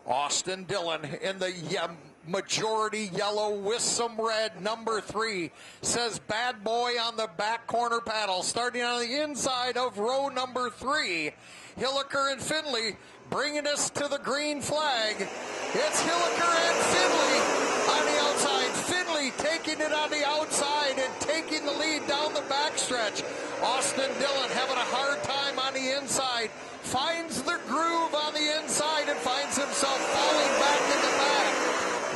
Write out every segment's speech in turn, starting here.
Austin Dillon in the majority yellow with some red, number 3, says bad boy on the back corner paddle, starting on the inside of row number 3. Hilliker and Finley bringing us to the green flag. It's Hilliker and Finley on the outside. Finley taking it on the outside and taking the lead down the backstretch. Austin Dillon having a hard time on the inside. Finds the groove on the inside and finds himself falling back in the back.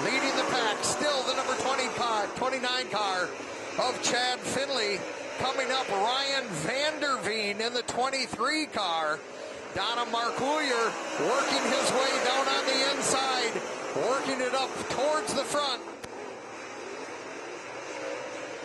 Leading the pack, still the number 29 car of Chad Finley. Coming up, Ryan Vanderveen in the 23 car. Donna Marcoulier working his way down on the inside, working it up towards the front.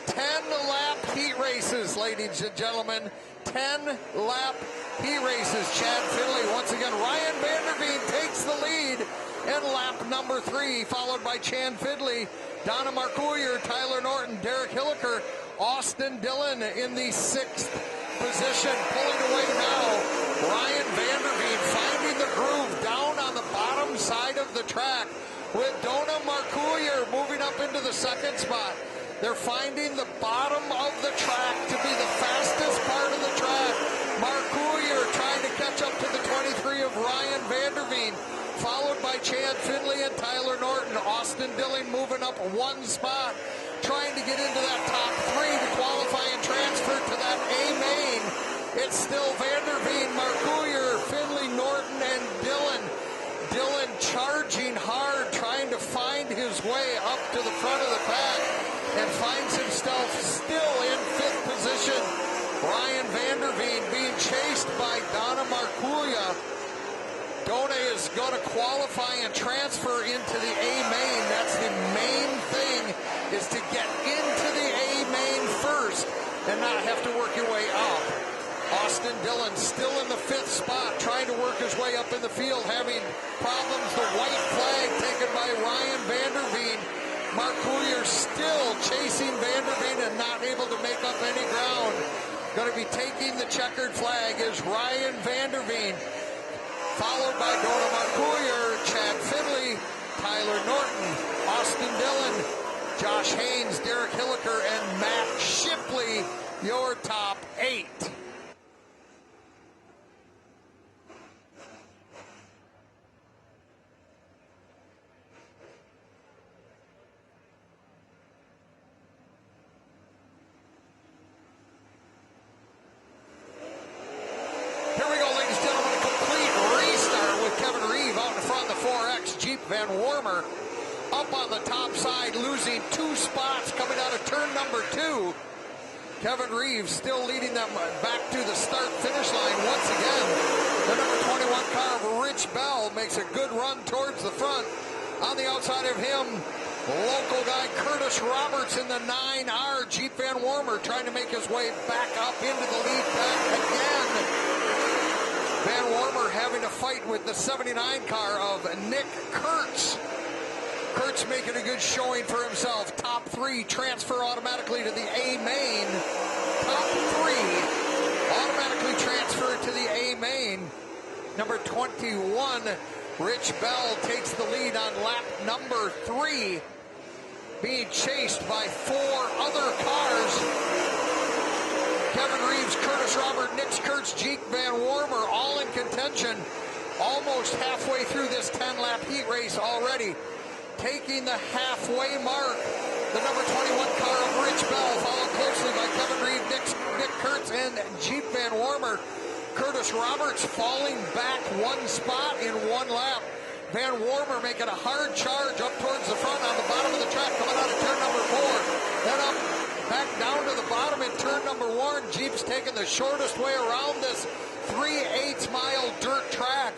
10-lap heat races, ladies and gentlemen. 10-lap heat races. Chad Finley, once again, Ryan Vanderveen takes the lead in lap number 3, followed by Chad Finley, Donna Marcoulier, Tyler Norton, Derek Hilliker, Austin Dillon in the 6th position. Pulling away now, Ryan Vanderveen finding the groove down on the bottom side of the track, with Donna Marcoulier moving up into the 2nd spot. They're finding the bottom of the track to be the fastest part of the track. Marcoulier trying to catch up to the 23 of Ryan Vanderveen, followed by Chad Finley and Tyler Norton. Austin Dillon moving up 1 spot, trying to get into that top 3 to qualify and transfer to that A main. It's still Vanderveen, Marcoulier, Finley, Norton, and Dillon. Dillon charging hard, trying to find his way up to the front of the pack, and finds himself still in 5th position. Ryan Vanderveen being chased by Donna Marcoulier. Donna is going to qualify and transfer into the A main. That's the main thing, is to get into the A main first and not have to work your way up. Austin Dillon still in the 5th spot, trying to work his way up in the field, having problems. The white flag taken by Ryan Vanderveen. Marcoulier still chasing Vanderveen and not able to make up any ground. Going to be taking the checkered flag is Ryan Vanderveen, followed by Donna Marcoulier, Chad Finley, Tyler Norton, Austin Dillon, Josh Haynes, Derek Hilliker, and Matt Shipley, your top 8. Van Wormer up on the top side, losing 2 spots coming out of turn number 2. Kevin Reeves still leading them back to the start-finish line once again. The number 21 car of Rich Bell makes a good run towards the front. On the outside of him, local guy Curtis Roberts in the 9R. Jeep Van Wormer trying to make his way back up into the lead pack again. Van Wormer having to fight with the 79 car of Nick Kurtz. Kurtz making a good showing for himself. Top 3 transfer automatically to the A main. Top 3 automatically transfer to the A main. Number 21, Rich Bell, takes the lead on lap number 3, being chased by 4 other cars. Kevin Reeves, Curtis Robert, Nick Kurtz, Jeep Van Wormer, all in contention. Almost halfway through this 10-lap heat race already. Taking the halfway mark, the number 21 car of Rich Bell, followed closely by Kevin Reeves, Nick Kurtz, and Jeep Van Wormer. Curtis Roberts falling back 1 spot in 1 lap. Van Wormer making a hard charge up towards the front on the bottom of the track, coming out of turn number 4. Then up back down to the bottom in turn number 1. Jeep's taking the shortest way around this 3/8 mile dirt track.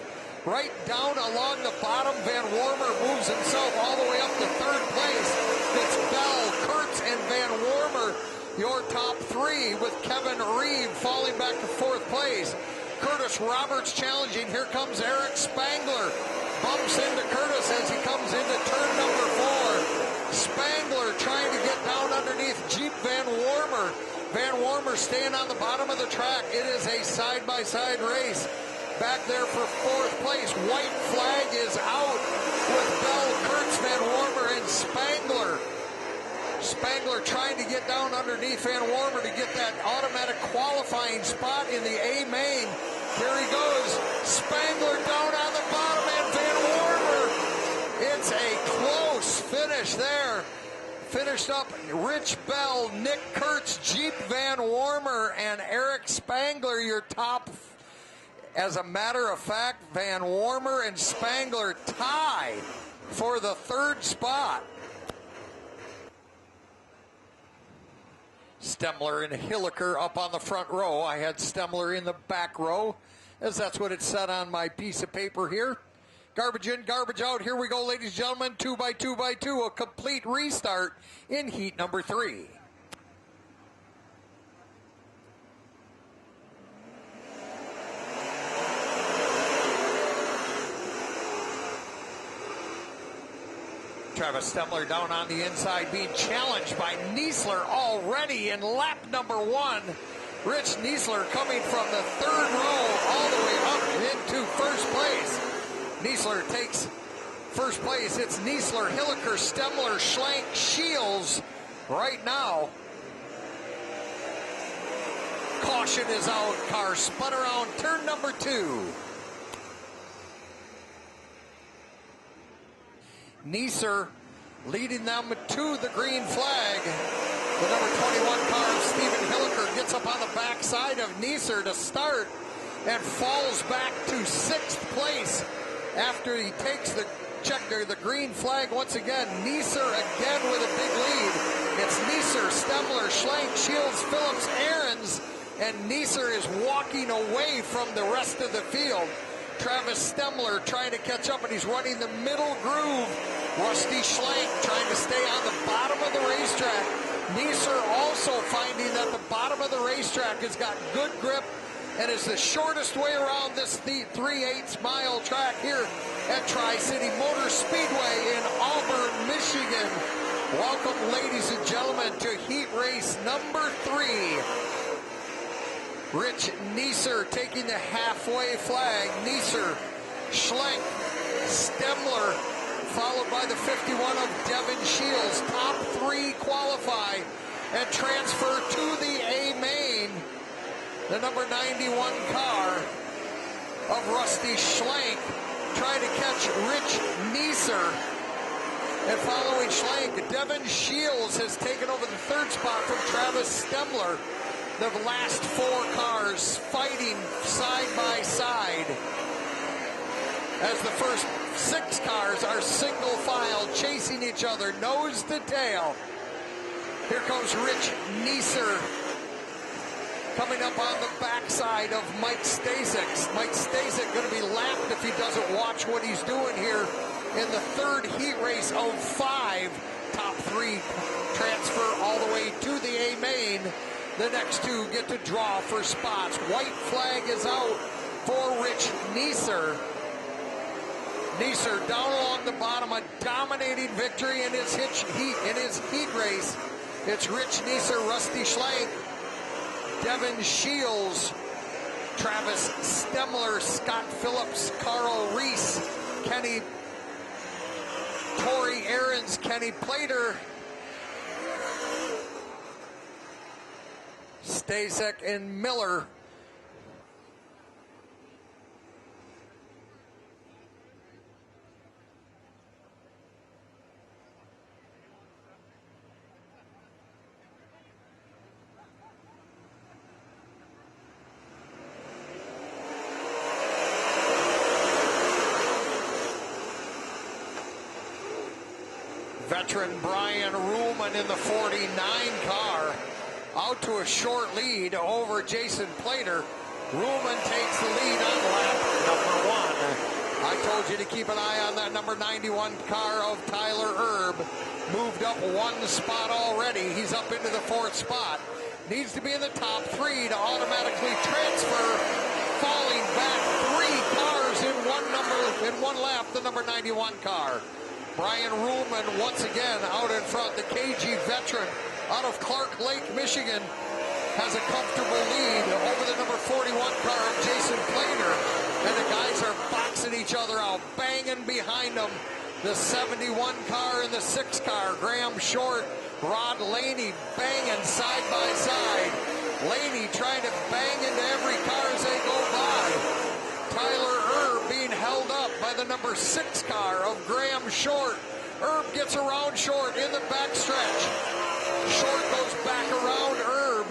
Right down along the bottom, Van Wormer moves himself all the way up to 3rd place. It's Bell, Kurtz, and Van Wormer, your top 3, with Kevin Reeve falling back to 4th place. Curtis Roberts challenging. Here comes Eric Spangler. Bumps into Curtis as he comes into turn number 4. Spangler trying to get down underneath Jeep Van Wormer. Van Wormer staying on the bottom of the track. It is a side-by-side race. back there for fourth place. White flag is out with Bell, Kurtz, Van Warmer, and Spangler. Spangler trying to get down underneath Van Warmer to get that automatic qualifying spot in the A main. Here he goes. Spangler down on the bottom, and Van Warmer. It's a close finish there. Finished up Rich Bell, Nick Kurtz, Jeep Van Warmer, and Eric Spangler, your top. As a matter of fact, Van Warmer and Spangler tie for the third spot. Stemler and Hilliker up on the front row. I had Stemler in the back row, as that's what it said on my piece of paper here. Garbage in, garbage out. Here we go, ladies and gentlemen. 2x2x2, a complete restart in heat number 3. Travis Stemler down on the inside, being challenged by Niesler already in lap number 1. Rich Niesler coming from the third row all the way up into first place. Niesler takes first place. It's Niesler, Hilliker, Stemler, Schlenk, Shields right now. Caution is out. Car spun around turn number 2. Niesler leading them to the green flag. The number 21 car, Stephen Hilliker, gets up on the backside of Niesler to start and falls back to 6th place after he takes the checker, the green flag once again. Niesler again with a big lead. It's Niesler, Stemler, Schlenk, Shields, Phillips, Ahrens, and Niesler is walking away from the rest of the field. Travis Stemler trying to catch up, and he's running the middle groove. Rusty Schlenk trying to stay on the bottom of the racetrack. Niesler also finding that the bottom of the racetrack has got good grip and is the shortest way around this 3/8 mile track here at Tri-City Motor Speedway in Auburn, Michigan. Welcome, ladies and gentlemen, to heat race number 3. Rich Niesler taking the halfway flag. Niesler, Schlenk, Stemler, followed by the 51 of Devin Shields. Top 3 qualify and transfer to the A main. The number 91 car of Rusty Schlenk trying to catch Rich Niesler. And following Schlenk, Devin Shields has taken over the third spot from Travis Stemler. The last 4 cars fighting side by side as the first 6 cars are single file chasing each other nose to tail. Here comes Rich Niesler coming up on the backside of Mike Stasek. Mike Stasek going to be lapped if he doesn't watch what he's doing here in the third heat race of 5. Top 3 transfer all the way to the A main. The next 2 get to draw for spots. White flag is out for Rich Niesler. Niesler down along the bottom, a dominating victory in his heat race. It's Rich Niesler, Rusty Schlenk, Devin Shields, Travis Stemler, Scott Phillips, Carl Reese, Torrey Ahrens, Kenny Plater, Stasek, and Miller. Veteran Brian Ruhlman in the 49 car out to a short lead over Jason Plater. Ruhlman takes the lead on lap number 1. I told you to keep an eye on that number 91 car of Tyler Erb. Moved up 1 spot already. He's up into the 4th spot. Needs to be in the top 3 to automatically transfer. Falling back 3 cars in one lap, the number 91 car. Brian Ruhlman once again out in front. The KG veteran out of Clark Lake, Michigan, has a comfortable lead over the number 41 car of Jason Plater. And the guys are boxing each other out, banging behind them. The 71 car and the 6 car. Graham Short, Rod Laney banging side by side. Laney trying to bang into every car as they go by. Tyler Erb being held up by the number 6 car of Graham Short. Erb gets around Short in the backstretch. Short goes back around Erb.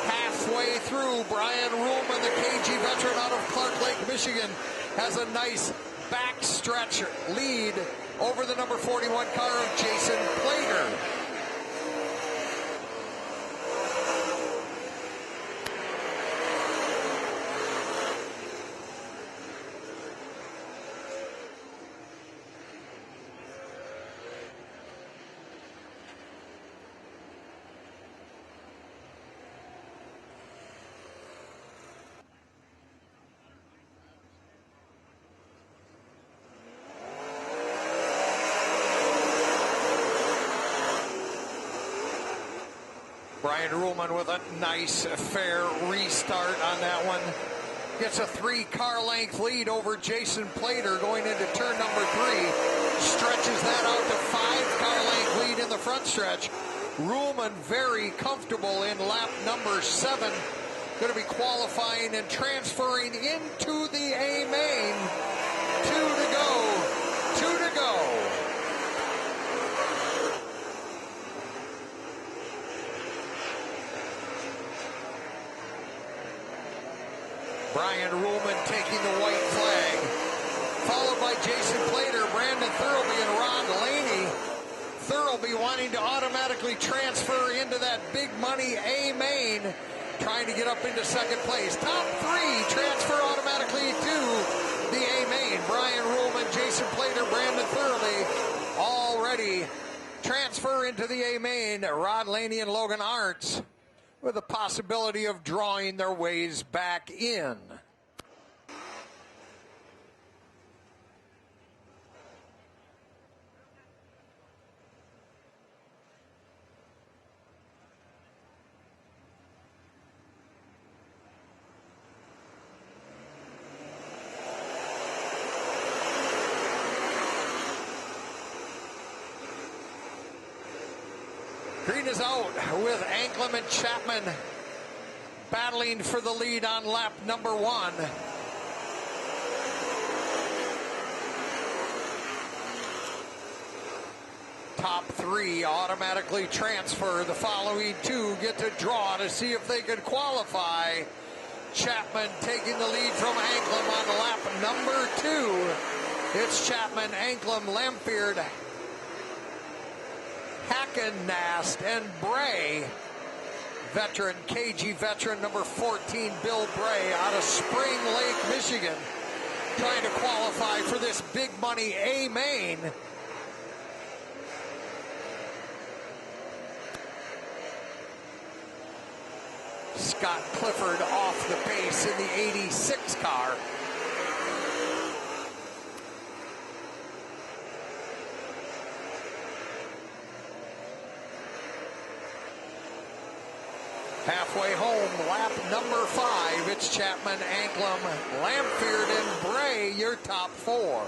Halfway through, Brian Ruhlman, the KG veteran out of Clark Lake, Michigan, has a nice backstretch lead over the number 41 car of Jason Plater. Brian Ruhlman with a nice, fair restart on that one. Gets a 3-car length lead over Jason Plater going into turn number 3. Stretches that out to 5-car length lead in the front stretch. Ruhlman very comfortable in lap number 7. Going to be qualifying and transferring into the A main. 2 to go. 2 to go. Brian Ruhlman taking the white flag, followed by Jason Plater, Brandon Thurlby, and Ron Laney. Thurlby wanting to automatically transfer into that big money A main, trying to get up into second place. Top 3 transfer automatically to the A main. Brian Ruhlman, Jason Plater, Brandon Thurlby already transfer into the A main. Rod Laney and Logan Arntz with the possibility of drawing their ways back in. Green is out with Anklam and Chapman battling for the lead on lap number 1. Top 3 automatically transfer. The following 2 get to draw to see if they could qualify. Chapman taking the lead from Anklam on lap number 2. It's Chapman, Anklam, Lamphere, Hackennast, and Bray. Veteran, KG veteran number 14, Bill Bray, out of Spring Lake, Michigan, trying to qualify for this big money A main. Scott Clifford off the pace in the 86 car. Halfway home, lap number 5. It's Chapman, Anklam, Lamphere, and Bray, your top 4.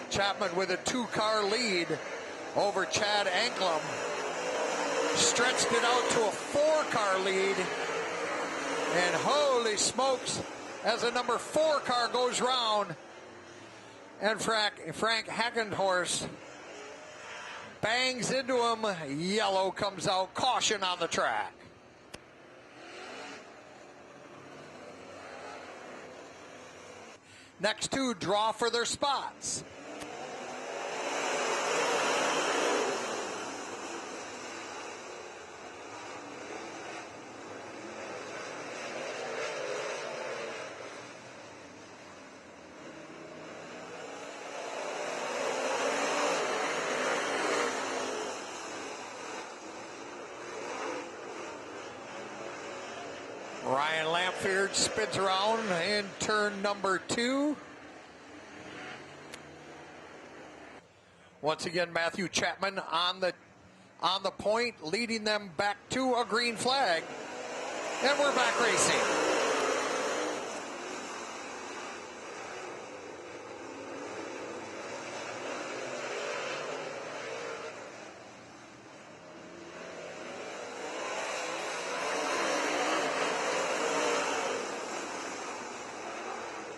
Chapman with a 2-car lead over Chad Anklam. Stretched it out to a 4-car lead. And holy smokes, as the number 4 car goes round, and Frank Hackenhorst bangs into him. Yellow comes out. Caution on the track. Next 2 draw for their spots. Ryan Lamphere spins around in turn number 2. Once again, Matthew Chapman on the point, leading them back to a green flag. And we're back racing.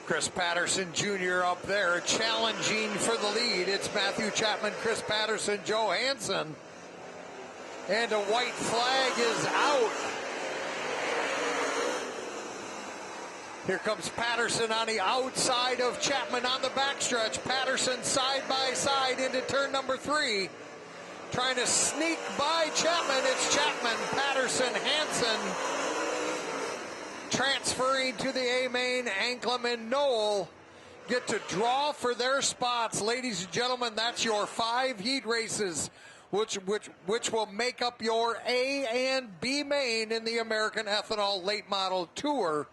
Chris Patterson Jr. up there challenging for the lead. It's Matthew Chapman, Chris Patterson, Joe Hansen. And a white flag is out. Here comes Patterson on the outside of Chapman on the backstretch. Patterson side by side into turn number 3. Trying to sneak by Chapman. It's Chapman, Patterson, Hansen. Transferring to the A-main, Anklam and Knoll get to draw for their spots. Ladies and gentlemen, that's your 5 heat races, which will make up your A and B main in the American Ethanol Late Model Tour.